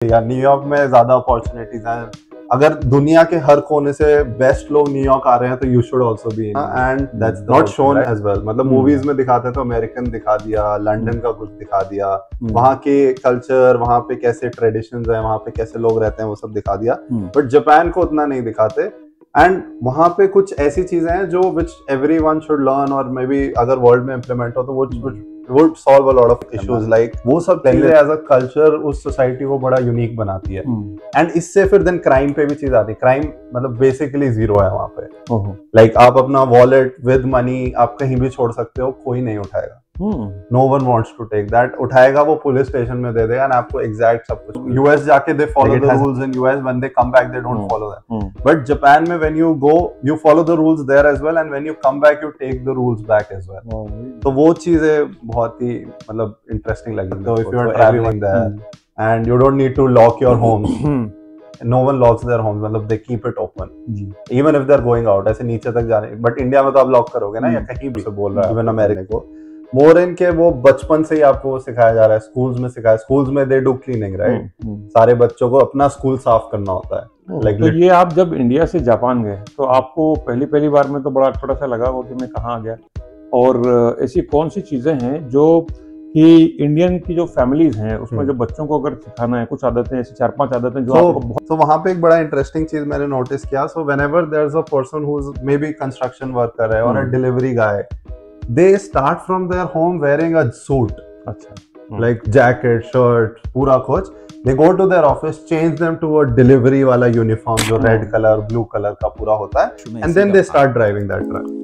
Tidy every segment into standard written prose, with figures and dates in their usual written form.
या न्यूयॉर्क में ज्यादा अपॉर्चुनिटीज हैं। अगर दुनिया के हर कोने से बेस्ट लोग न्यूयॉर्क आ रहे हैं तो you should also be and that's not shown as well. मतलब मूवीज में दिखाते तो अमेरिकन दिखा दिया, लंदन का कुछ दिखा दिया, वहाँ के कल्चर, वहाँ पे कैसे ट्रेडिशंस है, वहाँ पे कैसे लोग रहते हैं, वो सब दिखा दिया। बट जापान को उतना नहीं दिखाते। एंड वहाँ पे कुछ ऐसी चीजें हैं जो विच एवरीवन शुड लर्न, और मे बी अगर वर्ल्ड में इम्प्लीमेंट हो तो वो would solve a lot of issues, like वो सब चीजें एज अ कल्चर उस सोसाइटी को बड़ा यूनिक बनाती है। एंड इससे फिर देन क्राइम पे भी चीज आती है। क्राइम मतलब बेसिकली जीरो है वहाँ पे। लाइक आप अपना वॉलेट विद मनी आप कहीं भी छोड़ सकते हो, कोई नहीं उठाएगा। No one wants to take that. उठाएगा वो पुलिस स्टेशन में दे देगा, आपको एग्जैक्ट सब कुछ। यूएस जाके they follow the rules in US, when they come back they don't follow that. But Japan में when you go you follow the rules there as well, and when you come back you take the rules back as well. तो वो चीजें बहुत ही मतलब interesting लगी। तो if you are travelling there and you don't need to lock your homes, no one locks their homes, मतलब they keep it open even if they're going out, ऐसे नीचे तक जाने। बट इंडिया में तो आप लॉक करोगे ना, या कहीं भी से बोल रहा है। इवन अमेरिका को मोरन के वो बचपन से ही आपको सिखाया जा रहा है, स्कूल्स में सिखाया। स्कूल्स में दे डू क्लीनिंग, राइट? सारे बच्चों को अपना स्कूल साफ करना होता है। तो ये आप जब इंडिया से जापान गए तो आपको पहली बार में तो बड़ा अटपटा सा लगा हो कि मैं कहाँ आ गया, और ऐसी कौन सी चीजें हैं जो कि इंडियन की जो फैमिलीज हैं उसमें जो बच्चों को अगर सिखाना है, कुछ आदतें ऐसी 4-5 आदतें जो आपको बहुत। तो वहाँ पे एक बड़ा इंटरेस्टिंग चीज मैंने नोटिस किया। So whenever there is a person who is may be construction worker है और a delivery guy, they start from their home wearing a suit. अच्छा, लाइक जैकेट, शर्ट, पूरा कुछ। They go to their office, change them to a delivery वाला uniform जो red colour blue colour का पूरा होता है, and then they start driving that truck.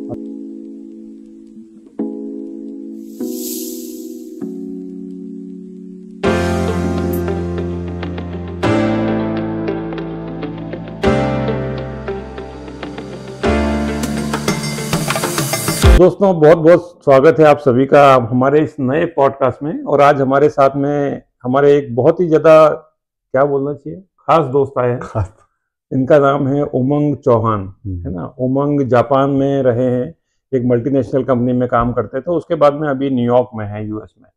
दोस्तों बहुत बहुत स्वागत है आप सभी का हमारे इस नए पॉडकास्ट में। और आज हमारे साथ में हमारे एक बहुत ही ज्यादा, क्या बोलना चाहिए, खास दोस्त आए हैं। इनका नाम है उमंग चौहान, है ना। उमंग जापान में रहे हैं, एक मल्टीनेशनल कंपनी में काम करते थे, उसके बाद में अभी न्यूयॉर्क में है, यूएस में।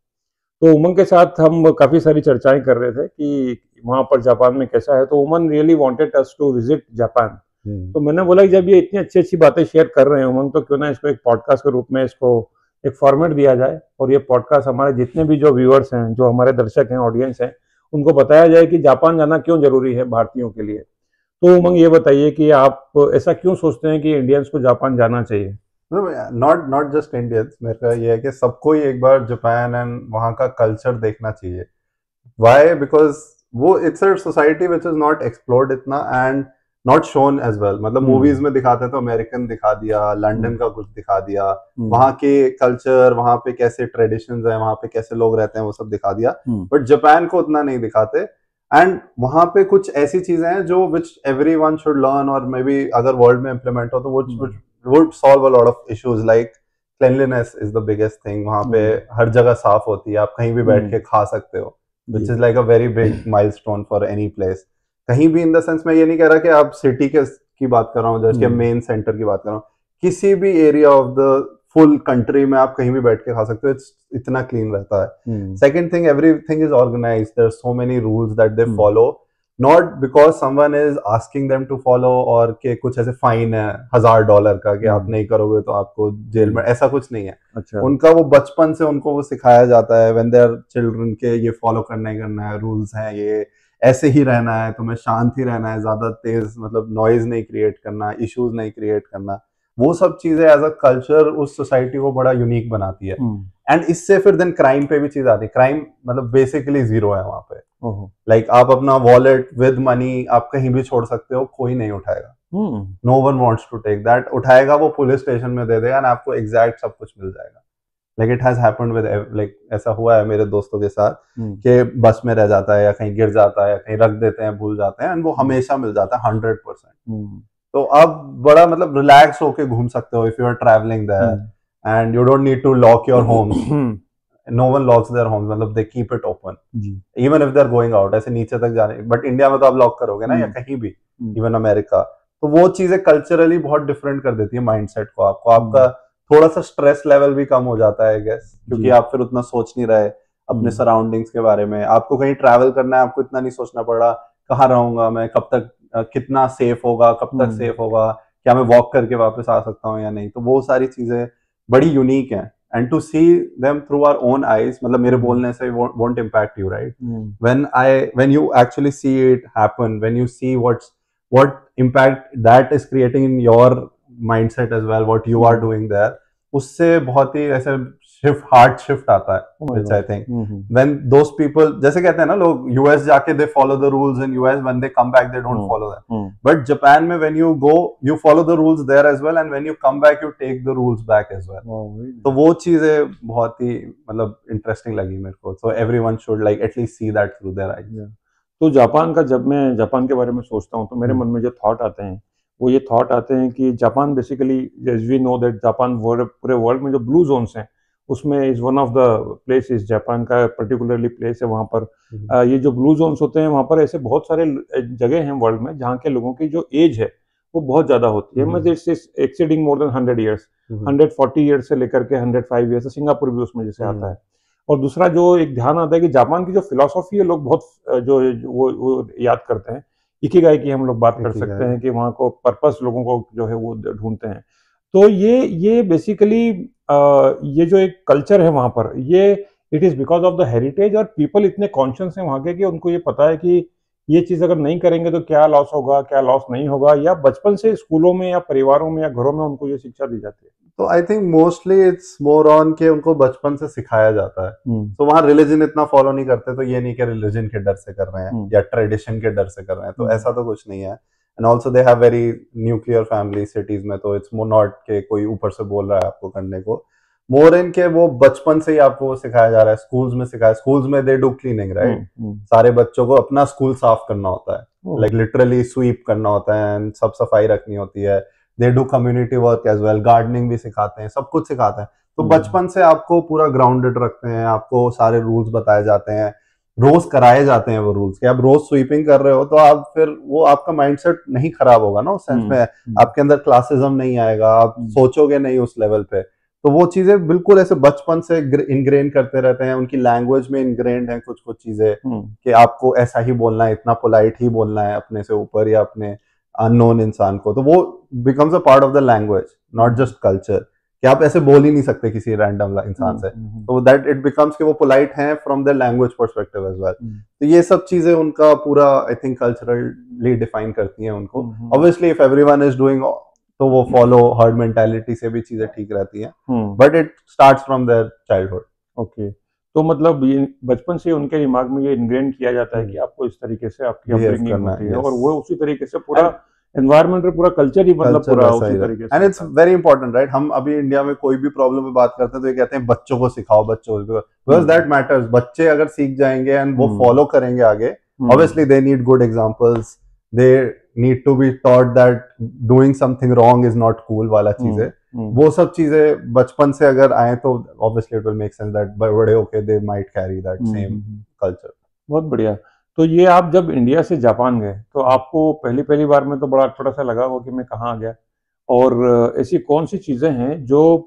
तो उमंग के साथ हम काफी सारी चर्चाएं कर रहे थे कि वहां पर जापान में कैसा है। तो Umang really wanted us to visit Japan. तो मैंने बोला कि जब ये इतनी अच्छी अच्छी बातें शेयर कर रहे हैं उमंग, तो क्यों ना इसको एक पॉडकास्ट के रूप में इसको एक फॉर्मेट दिया जाए, और ये पॉडकास्ट हमारे जितने भी जो व्यूअर्स हैं, जो हमारे दर्शक हैं, ऑडियंस हैं, उनको बताया जाए कि जापान जाना क्यों जरूरी है भारतीयों के लिए। तो उमंग ये बताइए कि आप ऐसा क्यों सोचते हैं कि इंडियंस को जापान जाना चाहिए? नॉट जस्ट इंडियंस, मेरा ये है कि सबको ही एक बार जापान एंड वहाँ का कल्चर देखना चाहिए। व्हाई? बिकॉज वो it's a society which is not explored इतना and not shown as well. मतलब मूवीज में दिखाते तो अमेरिकन दिखा दिया, लंदन का कुछ दिखा दिया, वहाँ के कल्चर, वहाँ पे कैसे ट्रेडिशंस है, वहाँ पे कैसे लोग रहते हैं, वो सब दिखा दिया। बट जापान को उतना नहीं दिखाते। एंड वहाँ पे कुछ ऐसी चीजें हैं जो विच एवरीवन शुड लर्न, और मे बी अगर वर्ल्ड में इम्प्लीमेंट हो तो वो would solve a lot of issues, like cleanliness is the biggest thing। वहाँ पे हर जगह साफ होती है, आप कहीं भी बैठ के खा सकते हो, which is like a very big milestone for any place। कहीं भी इन द सेंस मैं ये नहीं कह रहा कि आप सिटी की बात कर रहा हूँ, जैसे मेन सेंटर की बात कर रहा हूँ, किसी भी area of the full country में आप कहीं भी बैठ के खा सकते हो। इतना क्लीन रहता है। Second thing, everything is organised, there are so many rules that they follow, not because someone is asking them to follow, और के कुछ ऐसे फाइन है $1000 का कि आप नहीं करोगे तो आपको जेल में, ऐसा कुछ नहीं है। अच्छा। उनका वो बचपन से उनको वो सिखाया जाता है व्हेन दे आर चिल्ड्रन के ये फॉलो करना ही करना है, रूल्स हैं, ये ऐसे ही रहना है, तुम्हें शांत ही रहना है, ज्यादा तेज मतलब नॉइज नहीं क्रिएट करना, इश्यूज नहीं क्रिएट करना। वो सब चीजें एज अ कल्चर उस सोसाइटी को बड़ा यूनिक बनाती है। एंड इससे फिर देन क्राइम पे भी चीज आती है। क्राइम मतलब बेसिकली जीरो है वहाँ पे। लाइक आप अपना वॉलेट विद मनी आप कहीं भी छोड़ सकते हो, कोई नहीं उठाएगा। No one wants to take that. उठाएगा वो पुलिस स्टेशन में दे देगा, एंड आपको एग्जैक्ट सब कुछ मिल जाएगा। Like it has happened with, like ऐसा हुआ है मेरे दोस्तों के साथ कि बस में रह जाता है या कहीं गिर जाता है या कहीं रख देते हैं, भूल जाते हैं, एंड वो हमेशा मिल जाता है 100%। तो आप बड़ा मतलब रिलैक्स होके घूम सकते हो if you are travelling there and you don't need to lock your homes. No one locks their homes, मतलब they keep it open even if they are going out, ऐसे नीचे तक जाने। बट इंडिया में तो आप लॉक करोगे ना, या कहीं भी, इवन अमेरिका। तो वो चीजें कल्चरली बहुत डिफरेंट कर देती है माइंडसेट को। आपका थोड़ा सा स्ट्रेस लेवल भी कम हो जाता है, आई गेस, क्योंकि आप फिर उतना सोच नहीं रहे। अपने सराउंडिंग्स के बारे में। आपको कहीं ट्रैवल करना है, आपको इतना नहीं सोचना पड़ रहा कहाँ रहूंगा मैं, कब तक कितना सेफ होगा, कब तक सेफ होगा, क्या मैं वॉक करके वापस आ सकता हूँ या नहीं। तो वो सारी चीजें बड़ी यूनिक हैं। And to see them through our own eyes, मतलब मेरे बोलने से won't impact you, right? when you actually see it happen, when you see what impact that is creating in your mindset as well, what you are doing there, उससे बहुत ही ऐसे heart shift आता है, which I think when those people, जैसे कहते हैं ना लोग, यूएस जाके they follow the rules in US, when they come back they don't follow them, but Japan में when you go you follow the rules there as well, and when you come back you take the rules back as well. तो वो चीजें बहुत ही मतलब interesting लगी मेरे को. So everyone should like at least see that through their eyes. तो जापान का, जब मैं जापान के बारे में सोचता हूँ तो मेरे मन में जो थॉट आते हैं वो ये थॉट आते हैं कि Japan basically, as we know that Japan पूरे वर्ल्ड में जो ब्लू जोन्स हैं उसमें is one of the places, Japan का पर्टिकुलरली प्लेस है वहाँ पर। ये जो ब्लू जोन्स होते हैं वहाँ पर ऐसे बहुत सारे जगह हैं वर्ल्ड में जहाँ के लोगों की जो एज है वो बहुत ज्यादा होती है, मतलब it's exceeding more than 100 years, 140 years से लेकर के 105 ईयर्स, सिंगापुर भी उसमें जैसे आता है। और दूसरा जो एक ध्यान आता है कि जापान की जो फिलॉसफी है लोग बहुत जो वो याद करते हैं, इकिगाई की हम लोग बात कर सकते हैं कि वहाँ को पर्पस लोगों को जो है वो ढूंढते हैं। तो ये बेसिकली ये जो एक कल्चर है वहाँ पर, ये it is because of the heritage, और पीपल इतने कॉन्शियस हैं वहाँ के कि उनको ये पता है कि ये चीज अगर नहीं करेंगे तो क्या लॉस होगा, क्या लॉस नहीं होगा, या बचपन से स्कूलों में या परिवारों में या घरों में उनको ये शिक्षा दी जाती है। तो I think mostly it's more on के उनको बचपन से सिखाया जाता है। तो वहाँ रिलीजन इतना फॉलो नहीं करते, तो ये नहीं कि रिलीजन के डर से कर रहे हैं या ट्रेडिशन के डर से कर रहे हैं, तो ऐसा तो कुछ नहीं है। And also they have very nuclear family cities में, तो इट्स मोर नॉट के कोई ऊपर से बोल रहा है आपको करने को, मोर इन के वो बचपन से ही आपको सिखाया जा रहा है। स्कूल्स में सिखाया, स्कूल्स में दे डू क्लीनिंग, राइट? सारे बच्चों को अपना स्कूल साफ करना होता है, लाइक लिटरली स्वीप करना होता है एंड सब सफाई रखनी होती है। They do community work as well, gardening भी सिखाते हैं, सब कुछ सिखाते हैं। तो बचपन से आपको पूरा ग्राउंडेड रखते हैं, आपको सारे रूल्स बताए जाते हैं, रोज कराए जाते हैं वो रूल्स कि आप रोज स्वीपिंग कर रहे हो तो आप फिर वो आपका माइंडसेट नहीं खराब होगा ना, उस सेंस में आपके अंदर क्लासिज्म नहीं आएगा, आप सोचोगे नहीं उस लेवल पे। तो वो चीजें बिल्कुल ऐसे बचपन से इनग्रेन करते रहते हैं, उनकी लैंग्वेज में इनग्रेन्ड है कुछ कुछ चीजें कि आपको ऐसा ही बोलना है, इतना पोलाइट ही बोलना है अपने से ऊपर या अपने अननोन इंसान को। तो वो becomes a part of the language, not just culture, कि आप ऐसे बोल ही नहीं सकते किसी रैंडम इंसान से। तो दैट इट बिकम्स कि वो पोलाइट हैं from the language perspective as well. तो ये सब चीजें उनका पूरा आई थिंक कल्चरली डिफाइन करती हैं उनको। Obviously if everyone is doing तो वो फॉलो हर्ड मेंटालिटी से भी चीजें ठीक रहती हैं, but it starts from their childhood. Okay, तो मतलब ये बचपन से उनके दिमाग में ये इनग्रेन किया जाता है कि आपको इस तरीके से आपकी अपब्रिंगिंग होती है, और वो उसी तरीके से पूरा एनवायरमेंट और पूरा कल्चर ही मतलब पूरा उसी तरीके से। And it's very important, right? हम अभी इंडिया में कोई भी प्रॉब्लम पे बात करते हैं तो ये कहते हैं बच्चों को सिखाओ, बच्चों को, बिकॉज दैट मैटर्स। बच्चे अगर सीख जाएंगे एंड वो फॉलो करेंगे आगे, obviously they need good examples, they need to be taught that doing something wrong is not cool वाला चीजें। वो सब चीजें बचपन से अगर आए तो obviously it will make sense that बड़े होके they might carry that same culture. बहुत बढ़िया। तो ये आप जब इंडिया से जापान गए तो आपको पहली बार में तो बड़ा थोड़ा सा लगा होगा कि मैं कहाँ आ गया, और ऐसी कौन सी चीजें हैं जो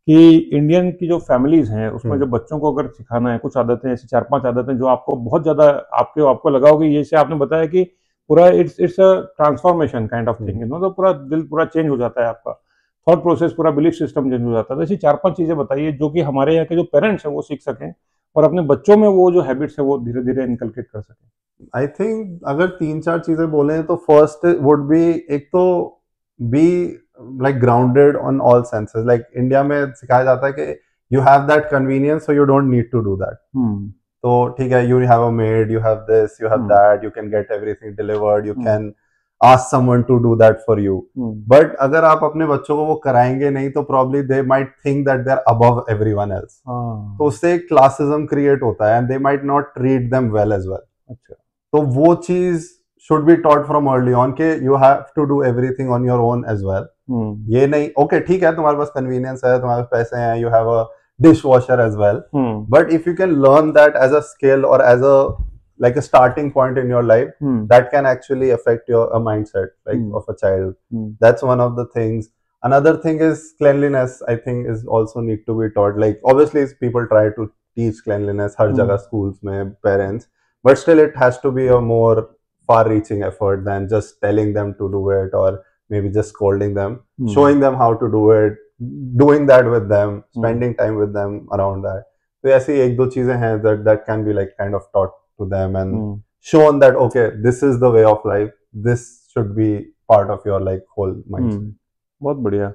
कि इंडियन की जो फैमिलीज हैं उसमें जो बच्चों को अगर सिखाना है, कुछ आदतें ऐसी 4-5 आदतें जो आपको बहुत ज्यादा आपको लगा होगा, ये से आपने बताया कि पूरा it's a transformation kind of thing, तो पूरा दिल पूरा चेंज हो जाता है, आपका थॉट प्रोसेस, पूरा बिलीफ सिस्टम चेंज हो जाता है। तो ऐसी 4-5 चीजें बताइए जो कि हमारे यहाँ के जो पेरेंट्स हैं वो सीख सकें और अपने बच्चों में वो जो हैबिट्स है वो धीरे धीरे इनकलकेट कर सकें। आई थिंक अगर 3-4 चीजें बोले तो फर्स्ट वुड बी, एक तो be like grounded on all senses. Like India में सिखाया जाता है कि you have that convenience so you don't need to do that. तो ठीक है, you have a maid, you have this, you have that, you can get everything delivered, you can ask someone to do that for you. But अगर आप अपने बच्चों को वो कराएंगे नहीं तो probably they might think that they're above everyone else. तो उससे एक classism create होता है and they might not treat them well as well. अच्छा, तो वो चीज should be taught from early on कि you have to do everything on your own as well. ये नहीं okay ठीक है तुम्हारे पास convenience है, तुम्हारे पास पैसे हैं, you have a dishwasher as well. But if you can learn that as a skill or as a like a starting point in your life, that can actually affect your mindset like of a child. That's one of the things. Another thing is cleanliness, I think is also need to be taught. Like obviously people try to teach cleanliness हर जगह schools में parents, but still it has to be a more far-reaching effort than just telling them to do it or maybe just scolding them. Showing them how to do it, doing that with them, spending time with them around that. तो ऐसी एक दो चीजें हैं that can be like kind of taught to them and shown that okay, this is the way of life, this should be part of your like whole mindset. बहुत बढ़िया।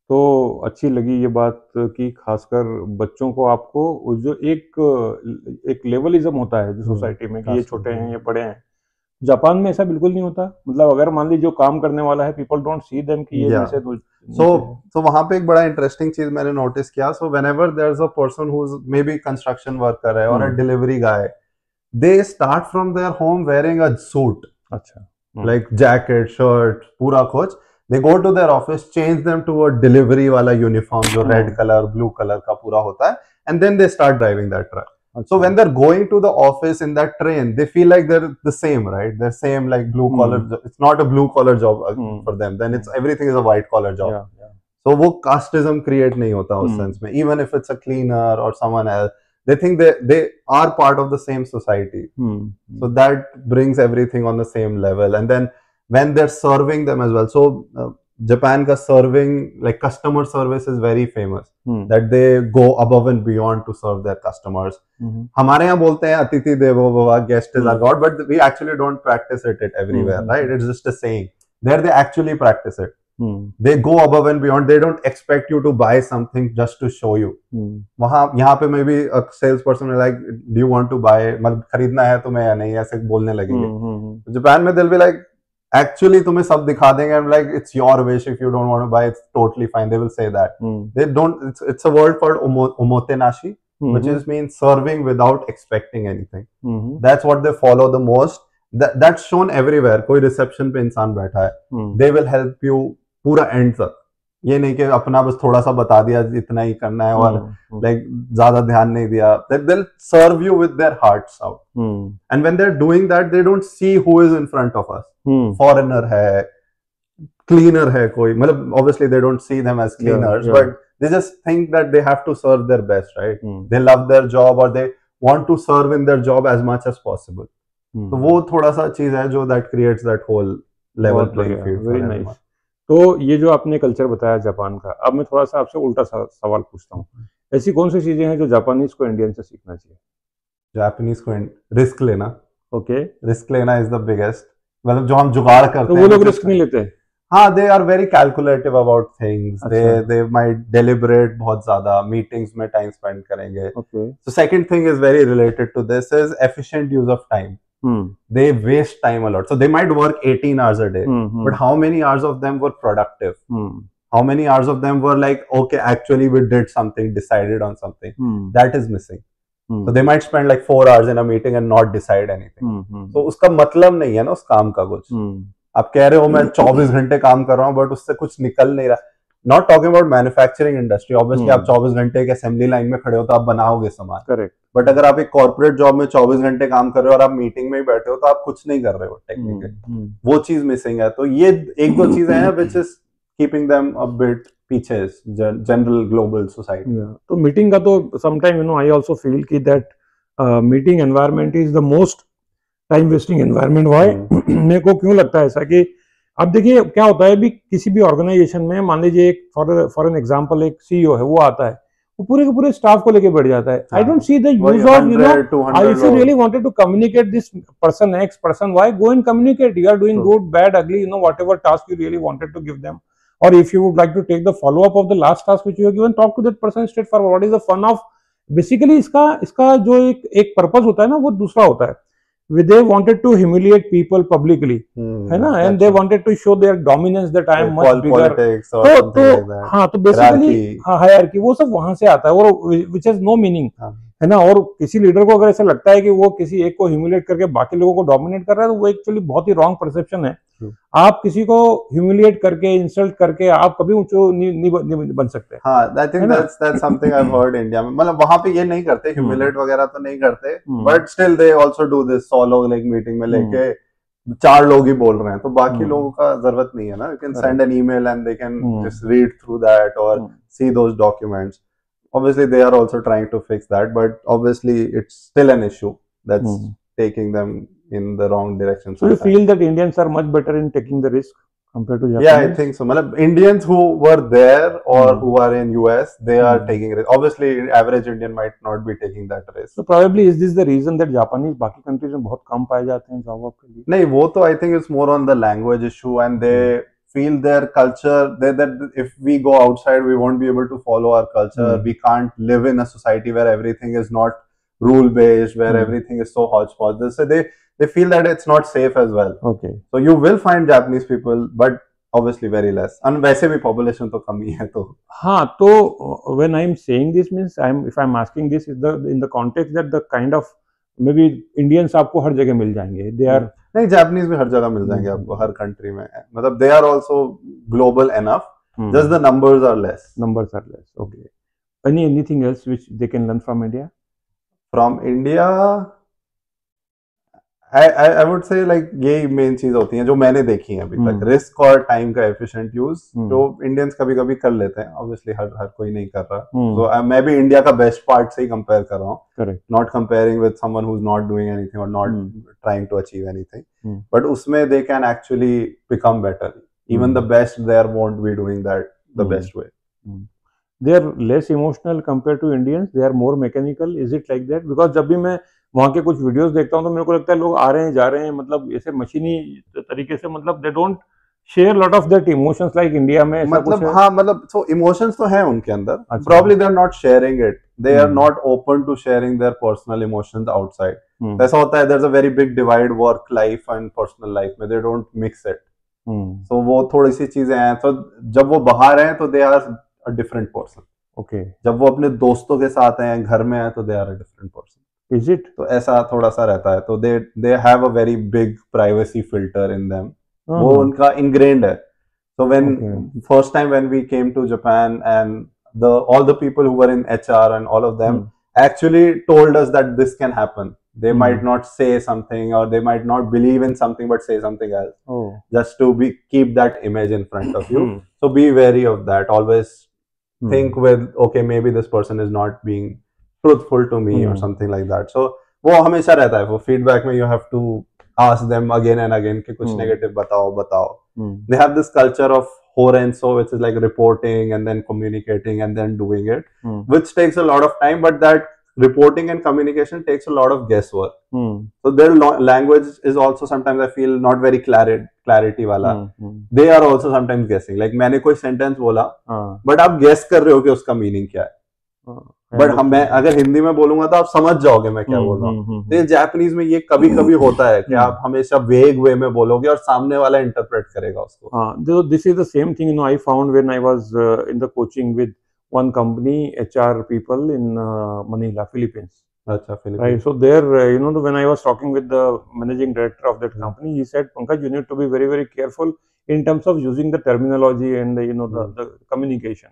तो अच्छी लगी ये बात कि खासकर बच्चों को आपको जो एक लेवलिज्म होता है जो सोसाइटी में कि ये छोटे हैं ये बड़े हैं, जापान में ऐसा बिल्कुल नहीं होता। मतलब अगर मान लीजिए जो काम करने वाला है, पीपल डोंट सी देम कि ये जैसे so वहां पे एक बड़ा इंटरेस्टिंग चीज मैंने नोटिस किया। So whenever there is a person who is may be construction worker है और a delivery guy, they start from their home wearing a suit, अच्छा, लाइक जैकेट शर्ट पूरा कुछ। They go to their office, change them to a delivery वाला uniform जो red color, blue color का पूरा होता है, and then they start driving that truck. So when they're going to the office in that train, they feel like they're the same, right? They're same like blue collar. It's not a blue collar job for them. Then it's everything is a white collar job. So वो casteism create नहीं होता उस sense में. Even if it's a cleaner or someone else, they think they are part of the same society. So that brings everything on the same level, and then when they're serving them as well. So Japan ka serving, like customer service is very famous, that they go above and beyond to serve their customers. हमारे यहाँ बोलते हैं अतिथि देवो भव, guest is our god, but we actually don't practice it everywhere, right? It's just a saying. There they actually practice it. They go above and beyond. They don't expect you to buy something just to show you. वहाँ यहाँ पे maybe a salesperson is like, do you want to buy? मतलब खरीदना है तुम्हें या नहीं, ऐसे बोलने लगेंगे। Japan में they'll be like, actually तुम्हें सब दिखा देंगे, and like it's your wish, if you don't want to buy it's totally fine, they will say that. They don't, it's a word called omotenashi, which is means serving without expecting anything. That's what they follow the most. That's shown everywhere. कोई reception पे इंसान बैठा है, they will help you पूरा end तक। ये नहीं कि अपना बस थोड़ा सा बता दिया इतना ही करना है और like ज्यादा ध्यान नहीं दिया। They'll serve you with their hearts out. And when they're doing that, they don't see who is in front of us. Foreigner है, cleaner है कोई, मतलब obviously they don't see them as cleaners, but they just think that they have to serve their best, right? They love their job or they want to serve in their job as much as possible. तो वो थोड़ा सा चीज है जो that creates that whole level playing field. Very nice. तो ये जो आपने कल्चर बताया जापान का, अब मैं थोड़ा सा आपसे उल्टा सवाल पूछता हूँ। ऐसी कौन सी चीजें हैं जो जापानीज को इंडियन से सीखना चाहिए? जापानीज को रिस्क लेना। ओके, रिस्क लेना इज द बिगेस्ट, मतलब जो हम जुगाड़ करते हैं। तो वो लोग रिस्क नहीं लेते? हाँ, they are very calculative about things. They might deliberate बहुत ज्यादा, मीटिंग्स में टाइम स्पेंड करेंगे। So second thing is very related to this is efficient use of time. They waste time a lot. So they might work 18 hours a day, but how many hours of them were productive? How many hours of them were like, okay, actually we did something, decided on something? That is missing. So they might spend like 4 hours in a meeting and not decide anything. So उसका मतलब नहीं है ना उस काम का कुछ। आप कह रहे हो मैं 24 घंटे काम कर रहा हूँ, but उससे कुछ निकल नहीं रहा। Not talking about manufacturing industry. Obviously आप 24 घंटे एक असेंबली लाइन में खड़े हो तो आप बनाओगे सामान। करेक्ट। बट अगर आप एक कॉर्पोरेट जॉब में 24 घंटे काम कर रहे हो और आप मीटिंग में ही बैठे हो तो आप कुछ नहीं कर रहे हो टेक्निकली। वो चीज मिसिंग है। तो ये एक दो चीजें हैं which is keeping them a bit पीछे जनरल ग्लोबल सोसाइटी। तो मीटिंग का तो sometime you know I also feel कि that meeting environment is the most time wasting environment. Why? मेरे को क्यों लगता है ऐसा कि अब देखिए क्या होता है, भी किसी भी ऑर्गेनाइजेशन में मान लीजिए एक फॉर एन एग्जांपल एक सीईओ है, वो आता है, वो पूरे के पूरे स्टाफ को लेके बैठ जाता है। I don't see the use of you know if you really wanted to communicate this person X person, why go and communicate? You are doing good bad ugly, you know whatever task you really wanted to give them, और if you would like to take the follow up of the last task which you have given, talk to that person straight forward. What is the fun of basically इसका जो एक purpose होता है ना, वो दूसरा होता है। They wanted to humiliate people publicly, है ना, and they wanted to show their dominance that I am much bigger. तो हाँ, तो basically हाँ हायरार्की वो सब वहां से आता है, और which has no meaning, है ना। और किसी लीडर को अगर ऐसा लगता है कि वो किसी एक को ह्यूमिलेट करके बाकी लोगों को डोमिनेट कर रहा है, तो वो एक्चुअली बहुत ही रॉन्ग परसेप्शन है। आप किसी को ह्यूमिलेट करके, इंसल्ट करके आप कभी ऊंचे नहीं बन सकते। हाँ, I think that's something I've heard India में, मतलब वहां पे ये नहीं करते, ह्यूमिलेट वगैरह तो नहीं करते, but still they also do this. 100 लोग लाइक मीटिंग में लेके 4 लोग ही बोल रहे हैं, तो बाकी लोगों का जरूरत नहीं है ना। You can send an email and they can just read through that और सी दोस documents. obviously they are also trying to fix that, but obviously it's still an issue that's taking them in the wrong direction. So you feel that Indians are much better in taking the risk compared to Japanese? Yeah, I think so. Indians who were there or who are in US, they are taking risk. Obviously, average Indian might not be taking that risk. So probably is this the reason that Japanese बाकी countries में बहुत कम पाए जाते हैं job के लिए? नहीं, वो तो I think it's more on the language issue, and they feel their culture. That if we go outside, we won't be able to follow our culture. We can't live in a society where everything is not rule based, where everything is so hodgepodge. So they feel that it's not safe as well. Okay. So you will find Japanese people, but obviously very less. And वैसे भी population तो कम ही है तो. हाँ, तो when I'm saying this means if I'm asking this is in the context that the kind of maybe Indians आपको हर जगह मिल जाएंगे. They are नहीं, Japanese भी हर जगह मिल जाएंगे आपको, हर country में. मतलब they are also global enough. Just the numbers are less. Numbers are less. Okay. Anything else which they can learn from India? From India, I would say like यही main चीज होती है जो मैंने देखी है अभी तक, रिस्क और टाइम का एफिशिएंट यूज, जो इंडियंस कभी कभी कर लेते हैं. ऑब्वियसली हर कोई नहीं कर रहा. तो मैं भी इंडिया का बेस्ट पार्ट से ही कंपेयर कर रहा हूँ, not comparing with someone who is not doing anything और not trying to achieve anything, but उसमें they can actually become better. Even the best there won't be doing that the best way. They are less emotional compared to Indians. They are more mechanical. Is it like that? Because जब भी मैं वहाँ के कुछ videos देखता हूँ तो मेरे को लगता है लोग आ रहे हैं जा रहे हैं, मतलब ऐसे मशीनी तरीके से, मतलब they don't share lot of that emotions like India में. मतलब हाँ, मतलब so emotions तो हैं उनके अंदर. Probably they are not sharing it. They are not open to sharing their personal emotions outside. ऐसा होता है, there's a very big divide work life and personal life में. They don't mix it. So वो थोड़ी सी चीजें हैं. तो जब वो बाहर हैं तो they are a different person. Okay. जब वो अपने दोस्तों के साथ हैं, घर में हैं, तो they are a different person. Is it? तो ऐसा थोड़ा सा रहता है. तो they have a very big privacy filter in them. वो उनका ingrained है. So first time when we came to Japan and all the people who were in HR and all of them actually told us that this can happen. They might not say something or they might not believe in something but say something else. Just to keep that image in front of you. So be wary of that. Always think with, okay, maybe this person is not being truthful to me or something like that. So वो हमेशा रहता है. वो feedback में you have to ask them again and again कि कुछ negative बताओ. They have this culture of horenso, which is like reporting and then communicating and then doing it, which takes a lot of time, but that reporting and communication takes a lot of guesswork. So their language is also sometimes I feel not very clarity वाला. They are also sometimes guessing. Like मैंने कोई sentence बोला, but आप guess कर रहे हो कि उसका meaning क्या है. बट मैं अगर हिंदी में बोलूंगा तो आप समझ जाओगे मैं क्या बोल रहा हूँ. तो जापानीज में ये कभी कभी होता है कि आप हमेशा वेग वे में बोलोगे और सामने वाला इंटरप्रेट करेगा उसको. This is the same thing I found when I was in the coaching with one company HR people in Manila, Philippines. Achha, Philippines. Right. So there, when I was talking with the managing director of that company, he said, Pankaj, you need to be very, very careful in terms of using the terminology and the communication.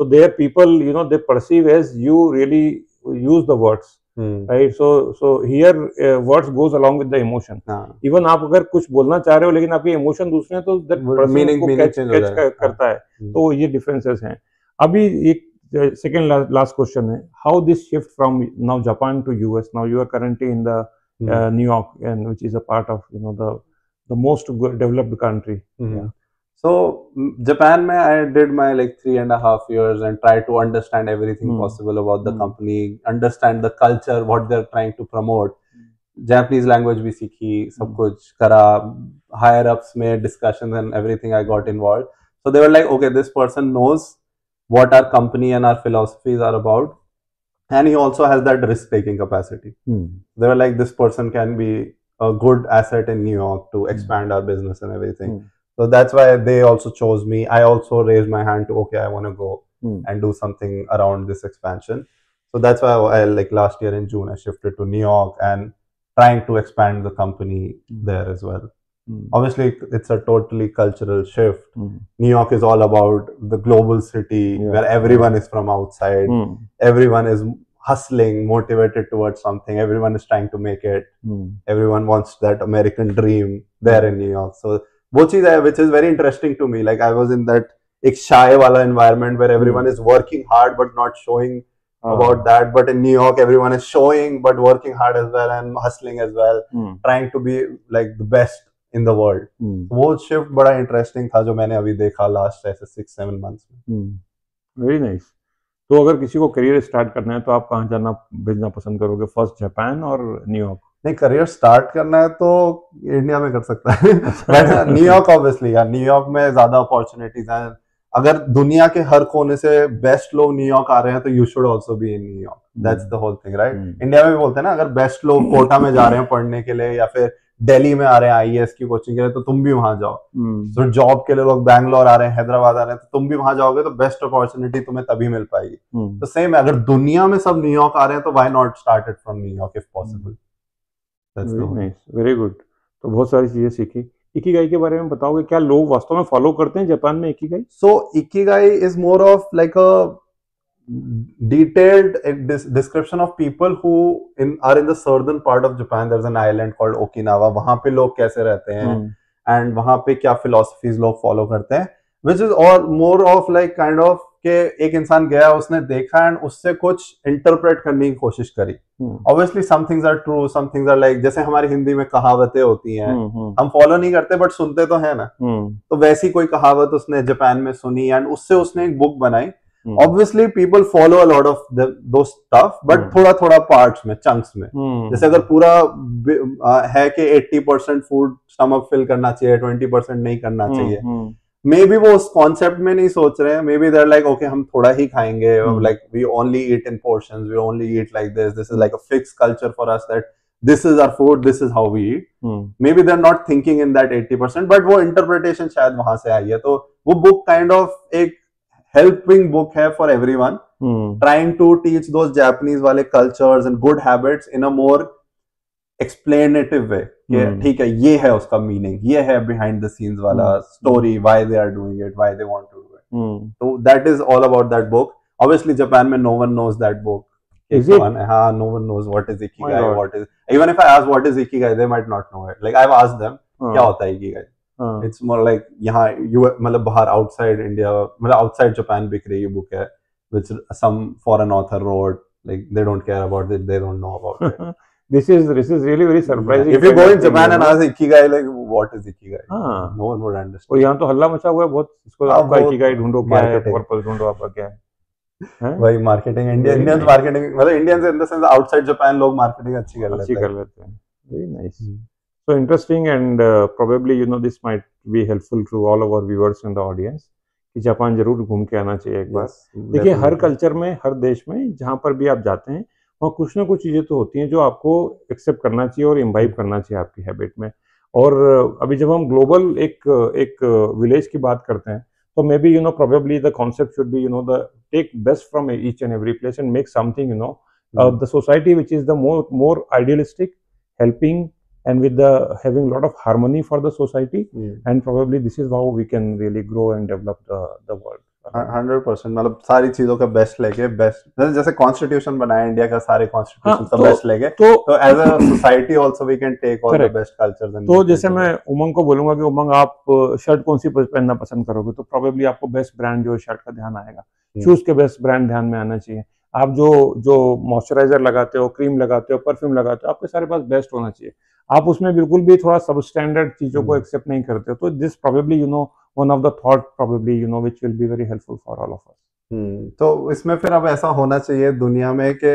So there, people, they perceive as you really use the words, right? So here words goes along with the emotion. Even आप अगर कुछ बोलना चाह रहे हो लेकिन आपके emotion दूसरे हैं तो that person को catch करता है. तो ये differences हैं. अभी एक second last question है, how this shift from now Japan to US, now you are currently in the New York, and which is a part of the most developed country. So Japan mein I did my like 3.5 years and tried to understand everything possible about the company, understand the culture, what they're trying to promote. Japanese language भी सीखी, सब कुछ करा, higher ups में discussions and everything I got involved. So they were like, okay, this person knows what our company and our philosophies are about, and he also has that risk-taking capacity. They were like, this person can be a good asset in New York to expand our business and everything. So that's why they also chose me. I also raised my hand to, okay, I want to go and do something around this expansion. So that's why I like last year in June I shifted to New York and trying to expand the company there as well. Obviously it's a totally cultural shift. New York is all about the global city where everyone is from outside. Everyone is hustling, motivated towards something. Everyone is trying to make it. Everyone wants that American dream there in New York. So वो चीज है which is very interesting to me. Like I was in that एक shy वाला environment where everyone is working hard but not showing about that, but in New York everyone is showing but working hard as well and hustling as well, trying to be like the best in the world. वो shift बड़ा interesting था जो मैंने अभी देखा last ऐसे 6-7 months में. Very nice. तो अगर किसी को करियर स्टार्ट करना है तो आप कहाँ जाना भेजना पसंद करोगे? फर्स्ट जापान और न्यूयॉर्क? नहीं, करियर स्टार्ट करना है तो इंडिया में कर सकता है. न्यूयॉर्क ऑब्वियसली यार, न्यूयॉर्क में ज्यादा अपॉर्चुनिटीज हैं. अगर दुनिया के हर कोने से बेस्ट लोग न्यूयॉर्क आ रहे हैं तो you should also be in New York. That's the whole thing, right? India में भी बोलते हैं ना, अगर बेस्ट लोग कोटा में जा रहे हैं पढ़ने के लिए या फिर दिल्ली में आ रहे हैं आईएएस की कोचिंग के लिए तो तुम भी वहां जाओ. तो जॉब के लिए लोग बैंगलोर आ रहे हैं, हैदराबाद आ रहे हैं, तो तुम भी वहां जाओगे तो बेस्ट अपॉर्चुनिटी तुम्हें तभी मिल पाएगी. तो सेम है, अगर दुनिया में सब न्यूयॉर्क आ रहे हैं तो why not start it from New York if possible. Very good. तो बहुत सारी चीजें सीखी. इकिगाई के बारे में बताओगे, क्या लोग वास्तव में फॉलो करते हैं जापान में Ikigai? So Ikigai is more of like a detailed description of people who are in the southern part of Japan. There's an island called Okinawa. वहां पे लोग कैसे रहते हैं and वहां पे क्या philosophies लोग follow करते हैं, which is all more of like kind of कि एक इंसान गया, उसने देखा and उससे कुछ interpret करने की कोशिश करी. Obviously some things are true, some things are like, जैसे हमारी हिंदी में कहावतें होती हैं, हम follow नहीं करते but सुनते तो है ना. तो वैसी कोई कहावत उसने जापान में सुनी and उससे उसने एक बुक बनाई. Obviously people follow a lot of those stuff, but थोड़ा थोड़ा parts में, chunks में. जैसे अगर पूरा है कि 80% फूड स्टमक फिल करना चाहिए, 20% नहीं करना चाहिए, मे बी वो उस कॉन्सेप्ट में नहीं सोच रहे हैं. May be there like okay हम थोड़ा ही खाएंगे, like we only eat in portions, we only eat like this is like a fix culture for us that this is our food, this is how we eat. Maybe they're not thinking in that 80%, but वो interpretation शायद वहां से आई है. तो वो book kind of एक helping book है for everyone, trying to teach those Japanese वाले cultures and good habits in a more explanative way. ठीक है, ये है उसका meaning, ये है behind the scenes वाला story, why they are doing it, why they want to do it. So that is all about that book. Obviously Japan में no one knows that book. Is it? हाँ, no one knows what is Ikigai, what is, even if I ask what is Ikigai, they might not know it. Like I've asked them, क्या होता है Ikigai? It's more like यहाँ मतलब बाहर outside India, मतलब outside Japan बिक रही है बुक है, which some foreign author wrote. Like they don't care about it, they don't know about it. This is really very surprising. If you go in Japan and ask Ikigai, like what is Ikigai? No one would understand. और यहाँ तो हल्ला मचा हुआ है बहुत, इसको आपका Ikigai ढूंढो, क्या है पर्पस ढूंढो, आपका क्या है. वही मार्केटिंग, इंडियंस मार्केटिंग, मतलब Indians in the sense outside Japan लोग मार्केटिंग अच्छी कर लेते हैं. Very nice. So interesting, and probably this might be helpful to all of our viewers in the audience कि जापान जरूर घूम के आना चाहिए एक बार. देखिए हर कल्चर में, हर देश में जहाँ पर भी आप जाते हैं वहाँ कुछ ना कुछ चीजें तो होती हैं जो आपको एक्सेप्ट करना चाहिए और इम्बाइब करना चाहिए आपकी हैबिट में. और अभी जब हम ग्लोबल एक विलेज की बात करते हैं तो may be probably the concept should be the take best from each and every place and make something the society which is the more idealistic, helping, and with the having a lot of harmony for the society. And probably this is how we can really grow and develop the world. 100%. मतलब सारी चीजों का best लेके, best जैसे constitution बनाया India का, सारे constitution का बेस्ट लेके, तो as a society also we can take all the best cultures. तो जैसे मैं उमंग को बोलूंगा कि उमंग आप शर्ट कौन सी पहनना पसंद करोगे, तो प्रोबेबली आपको बेस्ट ब्रांड जो शर्ट का ध्यान आएगा, शूज के बेस्ट ब्रांड ध्यान में आना चाहिए. आप जो मॉइस्चराइजर लगाते हो, क्रीम लगाते हो, परफ्यूम लगाते हो, आपके सारे पास बेस्ट होना चाहिए. आप उसमें बिल्कुल भी थोड़ा सब स्टैंडर्ड चीजों को एक्सेप्ट नहीं करते हो, तो this probably one of the thought probably which will be very helpful for all of us. तो इसमें फिर अब ऐसा होना चाहिए दुनिया में कि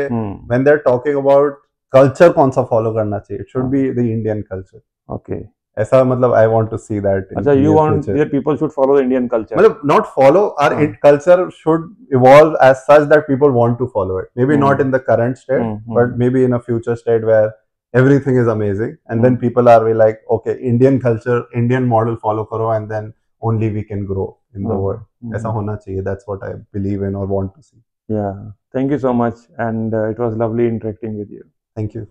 when they're talking about culture कौन सा फॉलो करना चाहिए, it should be the Indian culture. Okay. ऐसा मतलब I want to see that. अच्छा, you want that people should follow the Indian culture. मतलब not follow, our culture should evolve as such that people want to follow it. Maybe not in the current state, but maybe in a future state where everything is amazing and then people are like, okay, Indian culture, Indian model follow करो and then only we can grow in the world. ऐसा होना चाहिए. That's what I believe in or want to see. Yeah. Thank you so much, and it was lovely interacting with you. Thank you.